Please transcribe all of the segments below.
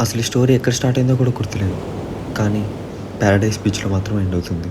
అసలు ఈ స్టోరీ ఎక్కడ స్టార్ట్ అయిందో కూడా గుర్తులేదు, కానీ ప్యారడైస్ బీచ్లో మాత్రం ఎండ్ అవుతుంది.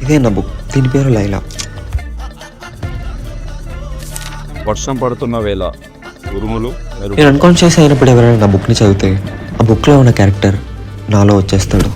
ఇదే నా బుక్, దీని పేరు లైలా. వర్షం పడుతున్న వేళ ఉరుములు. నేను అన్కాన్షియస్ అయినప్పుడు ఎవరైనా నా బుక్ని చదివితే ఆ బుక్లో ఉన్న క్యారెక్టర్ నాలో వచ్చేస్తాడు.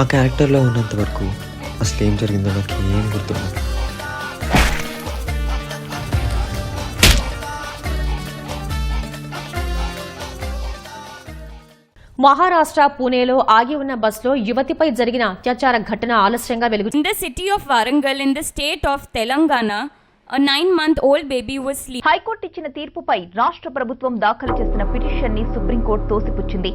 ఆ క్యారెక్టర్లో ఉన్నంత వరకు అసలు ఏం జరిగిందో నాకు ఏం గుర్తులేదు. మహారాష్ట్ర పూణేలో ఆగి ఉన్న బస్సులో యువతిపై జరిగిన అత్యాచార ఘటన ఆలస్యంగా వెలుగు. In the city of Warangal in the state of Telangana, a 9-month-old baby was sleeping. High court ఇచ్చిన తీర్పుపై రాష్ట్ర ప్రభుత్వం దాఖలు చేసిన పిటిషన్ ని సుప్రీంకోర్టు తోసిపుచ్చింది.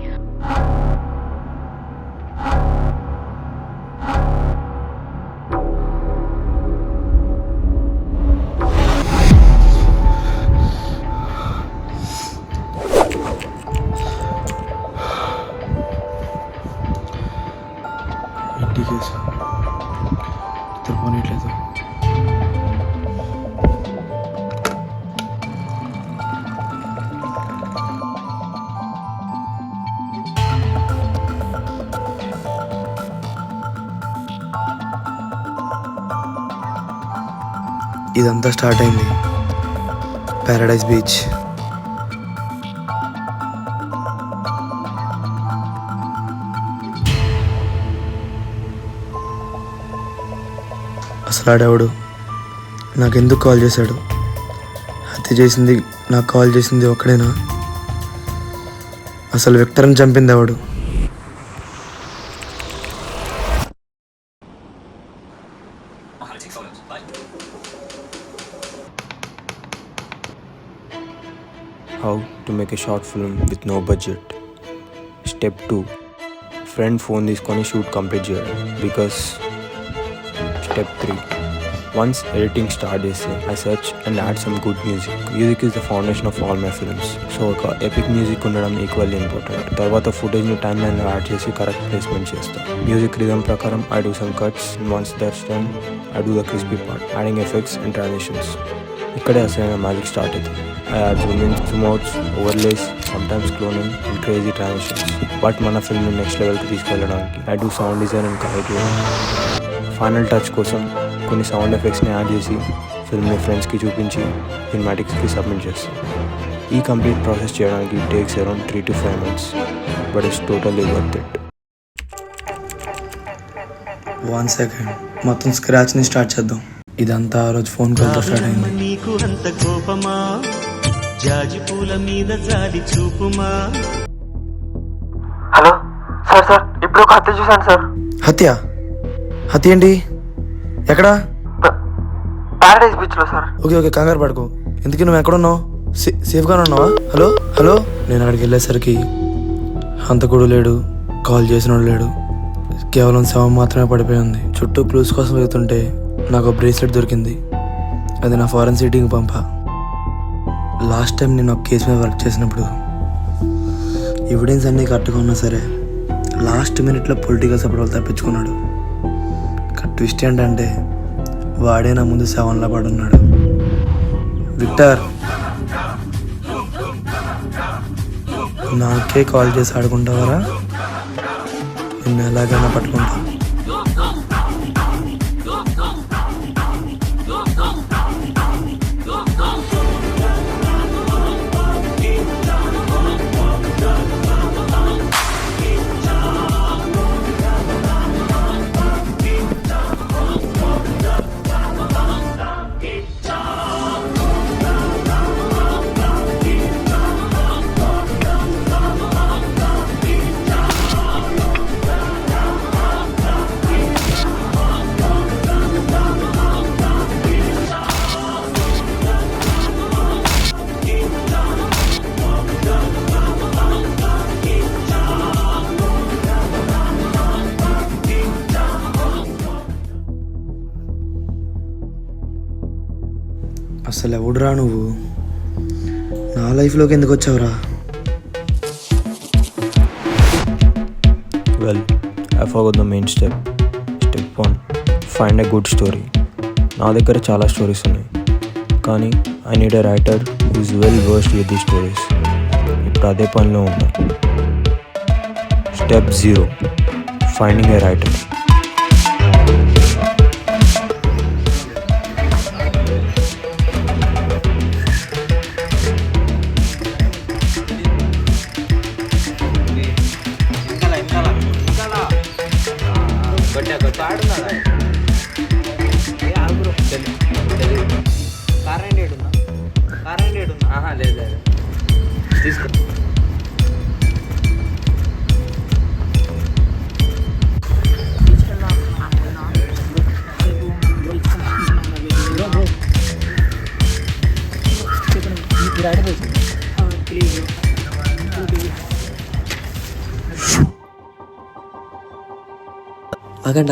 నిద్రపోనట్లేదు. ఇదంతా స్టార్ట్ అయింది ప్యారడైస్ బీచ్. అసలు ఆడేవాడు నాకెందుకు కాల్ చేశాడు? హత్య చేసింది నాకు కాల్ చేసింది ఒక్కడేనా? అసలు విక్టర్ని చంపింది ఎవడు? How to make a short film with no budget. Step 2. Friend phone తీసుకొని షూట్ కంప్లీట్ చేయడం. Because Step 3. Once editing start చేస్తే I search and add some good music. Music is the foundation of all my films. So ఒక epic music ఉండడం equally important. తర్వాత ఫుటేజ్ని time లైన్లో add చేసి correct placement చేస్తాను. Music rhythm ప్రకారం I do some cuts and once that's done I do the crispy part, adding effects and transitions. ఇక్కడే అసలైన magic start అవుతుంది. I add zoom in, zoom outs, overlays, sometimes cloning and crazy transitions. But మన ఫిల్మ్ని next లెవెల్కి తీసుకెళ్ళడానికి I do sound design and color grading. Final touch కోసం కొన్ని sound ఎఫెక్ట్స్ని add చేసి ఫిల్మ్ని ఫ్రెండ్స్కి చూపించి సినిమాటిక్స్కి సబ్మిట్ చేస్తాం. ఈ కంప్లీట్ ప్రాసెస్ చేయడానికి takes around 3 to 5 months, but it's totally worth it. 1 second, మొత్తం స్క్రాచ్ ని స్టార్ట్ చేద్దాం. ఇదంతా ఆ రోజు ఫోన్ కాల్తో స్టార్ట్ అయింది. నీకు అంత కోపమా? జాజి పూల మీద జాలి చూపుమా? హలో సార్, సార్ ఇప్పుడు ఒక హత్య చూసాను సార్. హత్య? హత్య ఏంటి? ఎక్కడ? ప్యారడైస్ బీచ్ లో సార్. ఓకే ఓకే, కంగారు పడుకో. ఎందుకు నువ్వు ఎక్కడున్నావు? సేఫ్గానే ఉన్నావా? Hello hello. నేను అక్కడికి వెళ్ళేసరికి హంతకుడు లేడు, కాల్ చేసినోడు లేడు, కేవలం శవం మాత్రమే పడిపోయి ఉంది. చుట్టూ క్లూస్ కోసం వెళ్తుంటే నాకు బ్రేస్లెట్ దొరికింది. అది నా ఫారెన్సిటీకి పంపా. లాస్ట్ టైం నేను ఒక కేసు మీద వర్క్ చేసినప్పుడు ఎవిడెన్స్ అన్నీ కరెక్ట్గా ఉన్నా సరే లాస్ట్ మినిట్లో పొలిటికల్ సపోర్ట్ వాళ్ళు తప్పించుకున్నాడు. ట్విస్ట్ ఏంటంటే వాడే నా ముందు 7లా పడున్నాడు. విక్టర్, నాకే కాల్ చేసి ఆడుకుంటావరా? నిన్ను ఎలాగైనా పట్టుకుంటా. అసలు ఎవడురా నువ్వు? నా లైఫ్లోకి ఎందుకు వచ్చావురా? Well, I forgot the main step. Step 1, find a good story. నా దగ్గర చాలా స్టోరీస్ ఉన్నాయి, కానీ I need a writer who is well versed with the stories. ఇప్పుడు అదే పనిలో ఉన్నా. Step 0, finding a writer.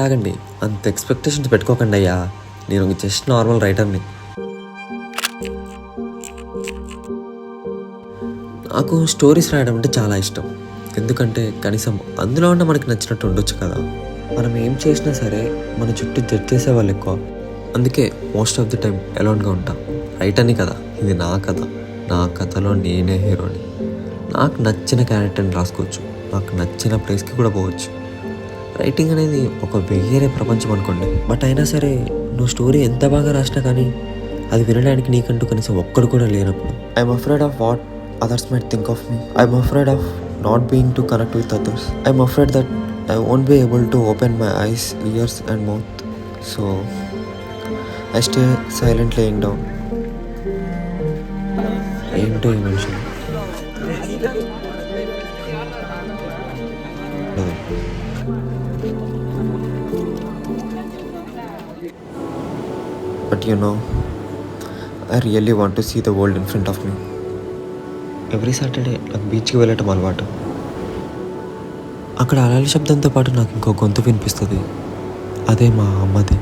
ఆగండి, అంత ఎక్స్పెక్టేషన్స్ పెట్టుకోకండి అయ్యా. నేను జస్ట్ నార్మల్ రైటర్ని. నాకు స్టోరీస్ రాయడం అంటే చాలా ఇష్టం. ఎందుకంటే కనీసం అందులో ఉన్న మనకి నచ్చినట్టు ఉండొచ్చు కదా. మనం ఏం చేసినా సరే మన చుట్టూ జడ్జ్ చేసే వాళ్ళు ఎక్కువ. అందుకే మోస్ట్ ఆఫ్ ది టైం ఎలోన్గా ఉంటా. రైటర్ని కదా, ఇది నా కథ. నా కథలో నేనే హీరోని. నాకు నచ్చిన క్యారెక్టర్ని రాసుకోవచ్చు, నాకు నచ్చిన ప్లేస్కి కూడా పోవచ్చు. రైటింగ్ అనేది ఒక వేరే ప్రపంచం అనుకోండి. బట్ అయినా సరే నువ్వు స్టోరీ ఎంత బాగా రాసినా కానీ అది వినడానికి నీకంటూ కనీసం ఒక్కడు కూడా లేనప్పుడు I'm afraid of what others might think of me. I'm afraid of not being to connect with others. I'm afraid that I won't be able to open my eyes, ears and mouth. So I stay silent laying down. ఏంటో ఈ మనిషి. But you know, I really want to see the world in front of me. Every Saturday నాకు బీచ్కి వెళ్ళటం అలవాటు. అక్కడ అలల శబ్దంతో పాటు నాకు ఇంకో గొంతు వినిపిస్తుంది. అదే మా అమ్మది.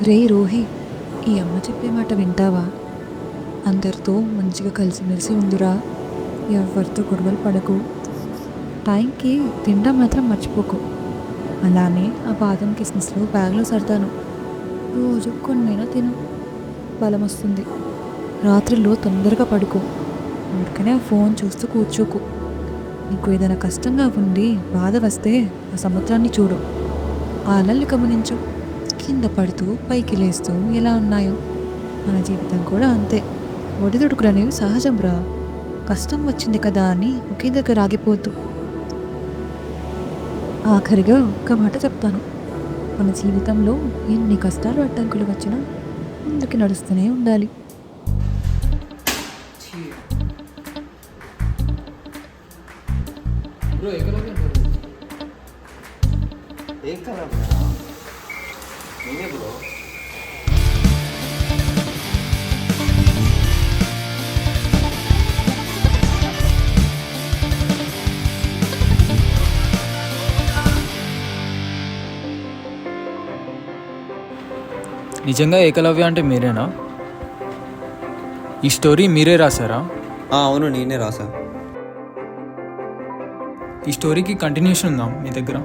రే రోహి, ఈ అమ్మ చెప్పే మాట వింటావా? అందరితో మంచిగా కలిసిమెలిసి ఉందిరా, ఎవరితో గొడవలు పడకు, టైంకి తినడం మాత్రం మర్చిపోకు. అలానే ఆ బాదం కిస్మిస్లో బ్యాగ్లో సర్దాను. రోజు కొన్నైనా తిను, బలం వస్తుంది. రాత్రిలో తొందరగా పడుకో, ఊరికనే ఫోన్ చూస్తూ కూర్చోకు. నీకు ఏదైనా కష్టంగా ఉండి బాధ వస్తే ఆ సముద్రాన్ని చూడు, ఆ అలల్ని గమనించు. కింద పడుతూ పైకి లేస్తూ ఎలా ఉన్నాయో మన జీవితం కూడా అంతే. ఒడిదుడుకులు అనేవి సహజం రా. కష్టం వచ్చింది కదా అని ఒకే దగ్గర ఆగిపోద్దు. ఆఖరిగా ఒక్క మాట చెప్తాను, మన జీవితంలో ఎన్ని కష్టాలు అడ్డంకులు వచ్చినా ముందుకు నడుస్తూనే ఉండాలి. నిజంగా ఏకలవ్య అంటే మీరేనా? ఈ స్టోరీ మీరే రాశారా? అవును, నేనే రాసా. ఈ స్టోరీకి కంటిన్యూషన్ ఉందా మీ దగ్గర?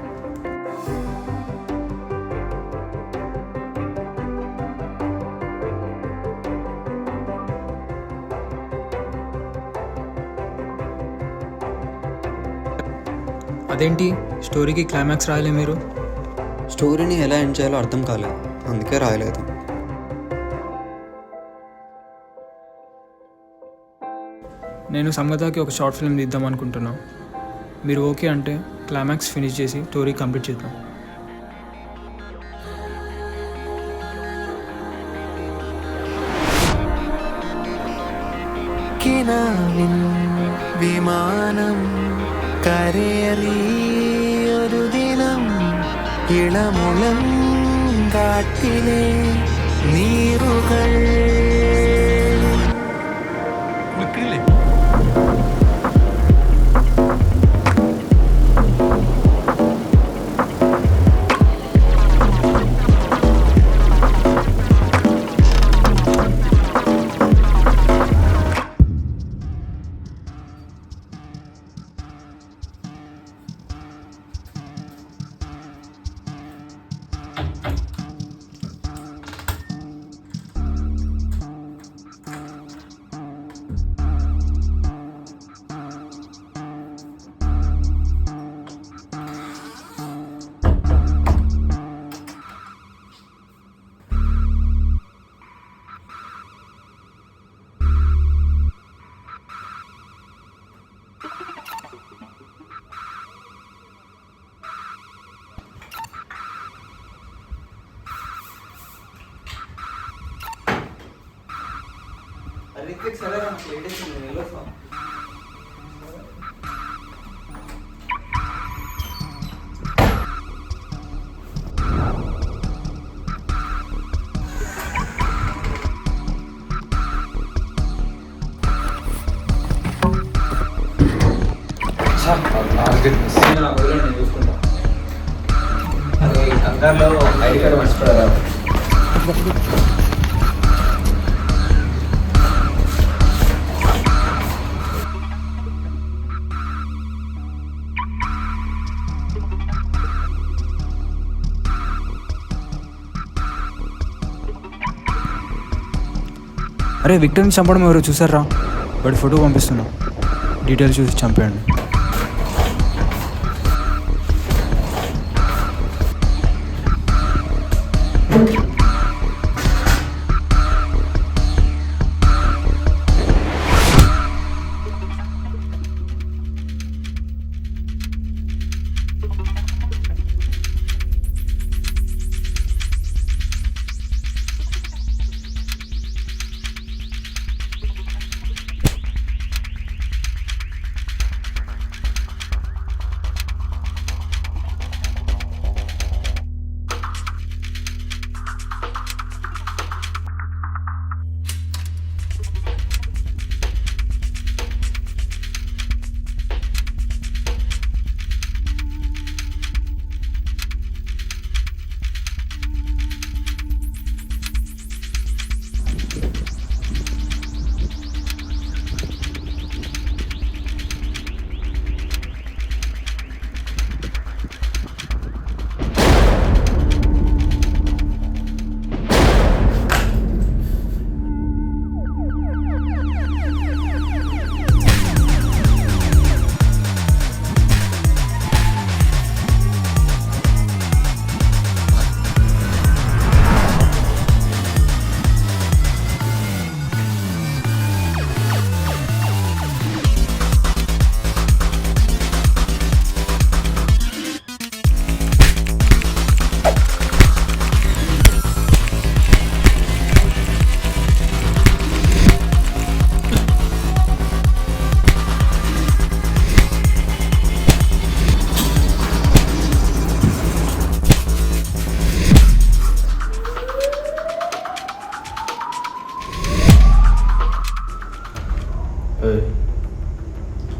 అదేంటి స్టోరీకి క్లైమాక్స్ రాయలే మీరు? స్టోరీని ఎలా ఎండ్ చేయాలో అర్థం కాలేదు, అందుకే రాయలేదు. నేను సంగతాకి ఒక షార్ట్ ఫిల్మ్ తీద్దాం అనుకుంటున్నా. మీరు ఓకే అంటే క్లైమాక్స్ ఫినిష్ చేసి స్టోరీ కంప్లీట్ చేద్దాం. വിമാനം കരയറിയൊരു ദിനം ഇളമുളം കാട്ടിലെ നീറുകൾ. అరే విక్టర్ని చంపడం ఎవరో చూసారా? వాడి ఫోటో పంపిస్తున్నా, డీటెయిల్స్ చూసి చంపేయండి.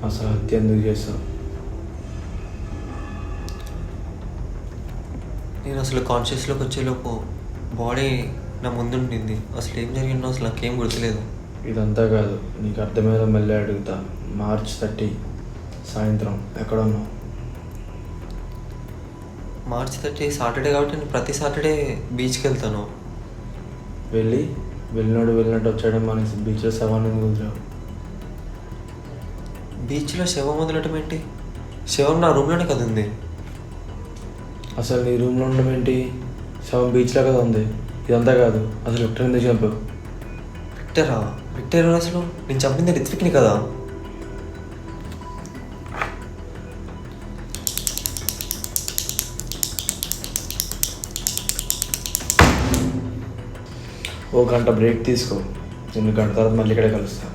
అసలు హత్య ఎందుకు చేస్తావు? నేను అసలు కాన్షియస్లోకి వచ్చేలోపు బాడీ నా ముందుండింది. అసలు ఏం జరిగిందో అసలు నాకేం గుర్తులేదు. ఇదంతా కాదు, నీకు అర్థమయ్యేలా మళ్ళీ అడుగుతా. March 30 సాయంత్రం ఎక్కడ ఉన్నావు? March 30 సాటర్డే కాబట్టి నేను ప్రతి సాటర్డే బీచ్కి వెళ్తాను. వెళ్ళినట్టు వచ్చాడు మనకి బీచ్లో శవాన్ని కుదిరావు. బీచ్లో శవం వదలటం ఏంటి? శివం నా రూమ్లోనే కదా ఉంది. అసలు నీ రూమ్లో ఉండడం ఏంటి? శవం బీచ్లో కదా ఉంది. ఇదంతా కాదు, అసలు విక్టర్ ఎందుకు చంపావు? విక్టర్ అసలు నేను చంపింది రిత్విక్ని కదా. ఓ గంట బ్రేక్ తీసుకో, నేను గంట తర్వాత మళ్ళీ ఇక్కడే కలుస్తా.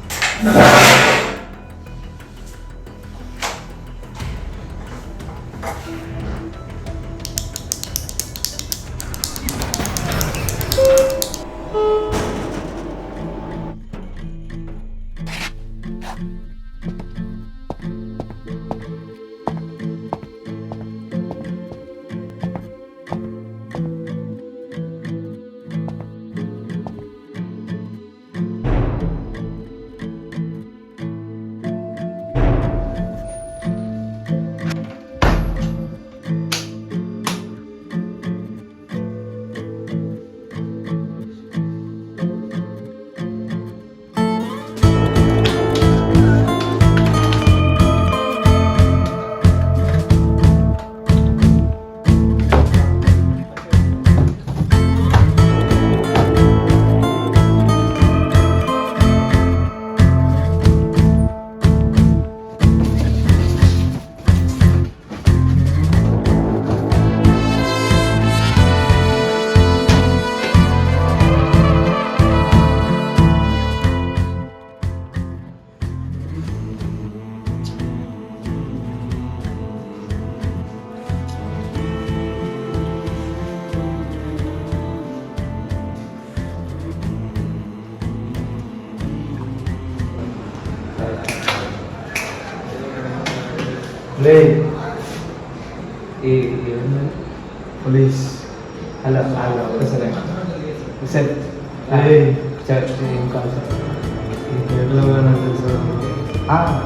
లే పోలీస్ హలో హలో సరే సార్ ఏం కాదు సార్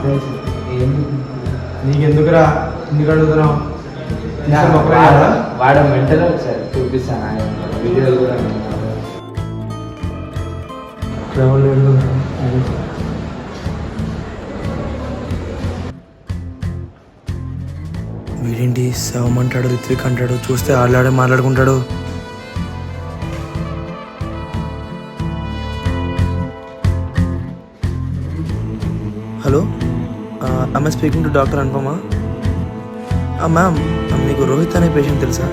తెలుసు ఏం నీకెందుకురా ఎందుకు అడుగుతున్నావు? వాడు మెంటల్ సార్ చూపిస్తాను ఆయన వీడియోలు కూడా వీడేంటి శవం అంటాడు, రిత్విక్ అంటాడు, చూస్తే ఆడలాడే మాట్లాడుకుంటాడు. Hello, I speaking to doctor Anupama? Ma'am, మీకు రోహిత్ అనే పేషెంట్ తెలుసా?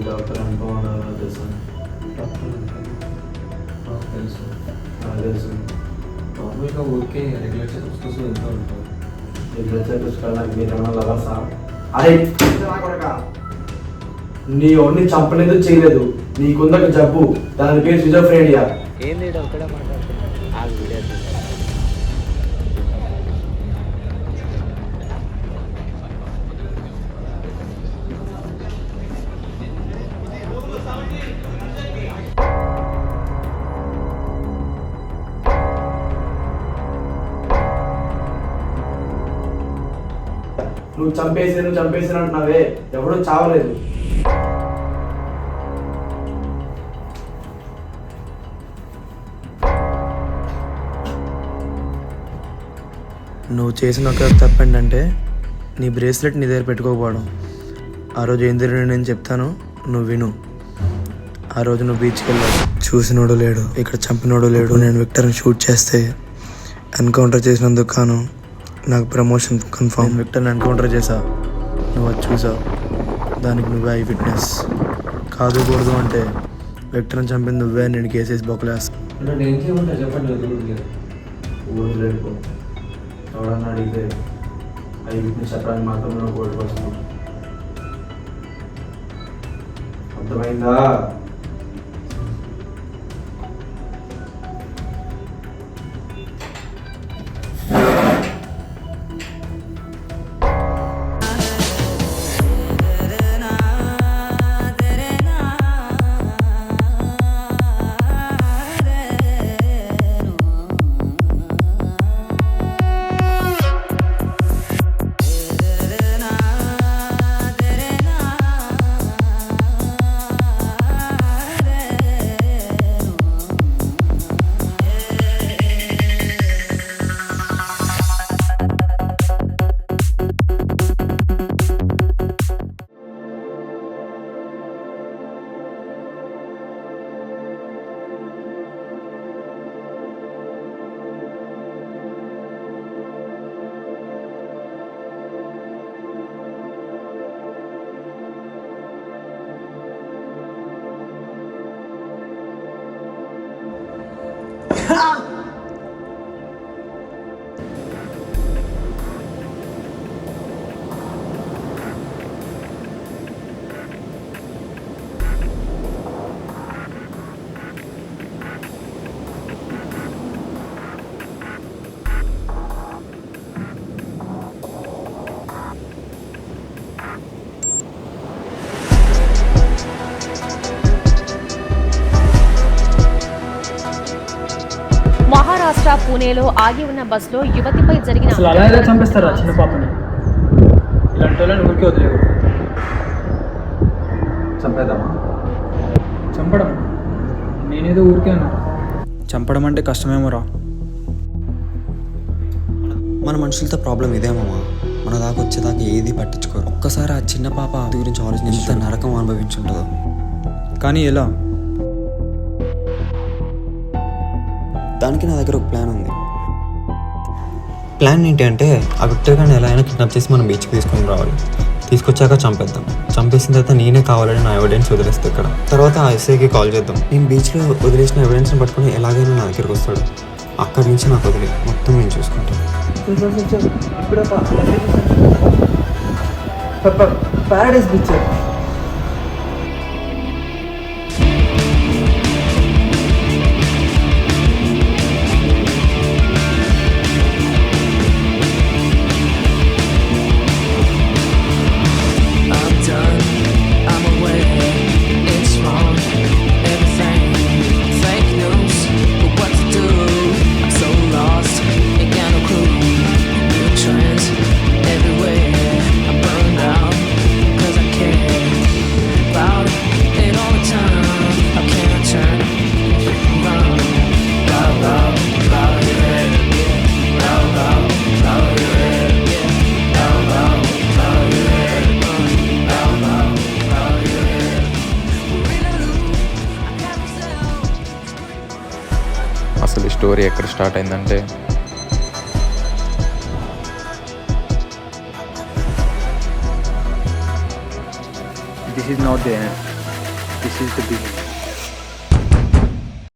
డాక్టర్ అనుపమ తెలుసా? తెలుసు. తెలుసు. నార్మల్గా ఊరికే రెగ్యులర్ చెకప్స్ కోసం వెళ్తూ ఉంటాం. అరే నీ ఓన్ని చంపలేదు చేయలేదు, నీకుందక జబ్బు, దాని పేరు సిజోఫ్రేనియా. ఏంది ఒకటే మాట్లాడుతున్నా వీడియో నువ్వు చంపేసి అంటున్నావే, ఎవడూ చావలేదు. నువ్వు చేసిన ఒక తప్పు ఏంటంటే నీ బ్రేస్లెట్ నీ దగ్గర పెట్టుకోకపోవడం. ఆ రోజు ఏం జరిగింది నేను చెప్తాను, నువ్వు విను. ఆ రోజు నువ్వు బీచ్కి వెళ్ళావు, చూసినోడు లేడు, ఇక్కడ చంపినోడు లేడు. నేను విక్టర్ని షూట్ చేస్తే ఎన్కౌంటర్ చేసినందుకు కాను నాకు ప్రమోషన్ కన్ఫర్మ్. విక్టర్ని ఎన్కౌంటర్ చేసా, నువ్వు అది చూసావు, దానికి నువ్వే ఐ విట్నెస్. కాదుకూడదు అంటే విక్టర్ని చంపింది నువ్వే, నేను కేసేసి బొక్కలేస్తా. నేను చేయమంటా చెప్పండి. ఊరు లేడుకో, ఎవడన్నా అడిగితే ఐ విట్నెస్ చెప్పడానికి మాత్రం నువ్వు కోరుకోవచ్చు. అర్థమైందా? మహారాష్ట్ర పూణేలో ఆగి ఉన్న బస్సులో యువతిపై జరిగిన అసలు అలా ఎలా చంపేస్తారా చిన్న పాపని? ఇలాంటి వాళ్ళని ఊరికే వదిలేవు. చంపేద్దామా? చంపడం నేనేదో ఊరికే అన్నా. చంపడం అంటే కష్టమేమోరా. మన మనుషులతో ప్రాబ్లం ఇదేమమ్మా, మన దాకా వచ్చేదాకా ఏది పట్టించుకోరు. ఒక్కసారి ఆ చిన్న పాప గురించి ఆలోచించి ఎంత నరకం అనుభవించుంటుందో. కానీ ఎలా? దానికి నా దగ్గర ఒక ప్లాన్ ఉంది. ప్లాన్ ఏంటి అంటే ఆ విక్టర్ గారిని ఎలా అయినా కిడ్నాప్ చేసి మనం బీచ్కి తీసుకొని రావాలి. తీసుకొచ్చాక చంపేద్దాం. చంపేసిన తర్వాత నేనే కావాలని నా ఎవిడెన్స్ వదిలేస్తే ఇక్కడ. తర్వాత ఆ ఎస్ఐకి కాల్ చేద్దాం. నేను బీచ్లో వదిలేసిన ఎవిడెన్స్ని పట్టుకుని ఎలాగైనా నా దగ్గరికి వస్తాడు. అక్కడి నుంచి నాకు వదిలే, మొత్తం నేను చూసుకుంటాను. Paradise beach. అసలు ఈ స్టోరీ ఎక్కడ స్టార్ట్ అయిందంటే This is not the end. This is the beginning.